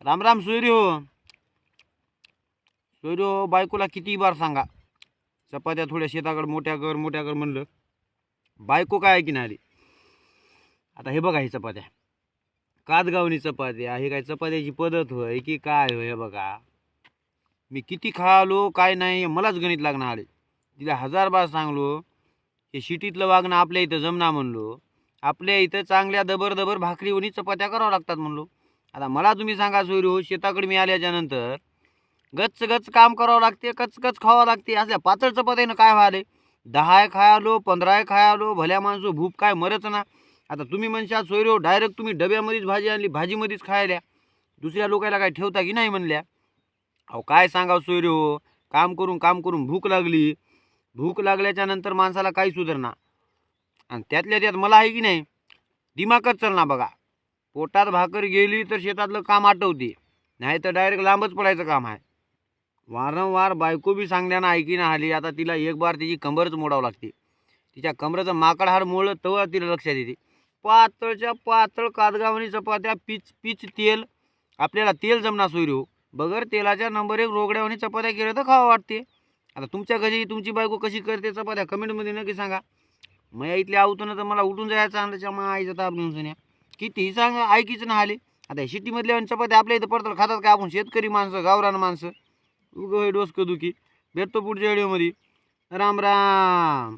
राम राम सोयरी हो. सोयरी हो, बायकोला किती बार सांगा चपात्या थोड्या शेताकडे मोठ्या कर म्हणलं, बायको काय की नाही आली. आता हे बघा, ही चपात्या कादगावनी चपात्या, हे काय चपात्याची पद्धत होय की काय होय. हे बघा, मी किती खालो काय नाही मलाच गणित लागणार आले. तिला 1000 बार सांगलो हे शिटीतलं वागणं आपल्या इथं जमना म्हणलो. आपल्या इथं चांगल्या दबर दबर भाकरीवणी चपात्या करावं लागतात म्हणलो. आता मला तुम्ही सांगा सोयरी हो, शेताकडे मी आल्याच्या नंतर गच गच काम करावं लागते, कच खावं लागते. असल्या पातळ चपात्यानं काय व्हायले, 10 खायालो 15 खायालो, भल्या माणसं भूक काय मरच ना. आता तुम्ही म्हणशा सोयरी हो, डायरेक्ट तुम्ही डब्यामध्येच भाजी आणली, भाजीमध्येच खायल्या, दुसऱ्या लोकांना काय ठेवता की नाही म्हणल्या. अहो काय सांगावं सोयरी हो, काम करून भूक लागली. भूक लागल्याच्या नंतर माणसाला काही सुधारणा, आणि त्यातल्या त्यात मला आहे की नाही दिमागच चलना बघा. पोटात भाकर गेली तर शेतातलं काम आठवते, नाही तर डायरेक्ट लांबच पडायचं काम आहे. वारंवार बायको बी सांगण्यानं ऐकी ना आली. आता तिला एक बार तिची कंबरच मोडावं लागते. तिच्या कमरेचं माकड हाड मोडलं तेव्हा तिला लक्षात येते. पातळच्या पातळ कादगावणी चपात्या, पीच पीच तेल. आपल्याला तेल जमना सोयरी हो, बगर तेलाच्या नंबर 1 रोगड्यावणी चपात्या केल्या तर खावं वाटते. आता तुमच्या घरी तुमची बायको कशी करते चपात्या कमेंटमध्ये नक्की सांगा. मया इथल्या आवतून तर मला उठून जायचं आणल्याच्या मग आईचं ताप कितीही सांगा ऐकीच ना आले. आता सिटीमधल्या चपात्या आपल्या इथं पडतात खातात का आपण शेतकरी माणसं गावरान माणसं. उगं डोसकं दुखी. भेटतो पुढच्या व्हिडिओमध्ये. राम राम.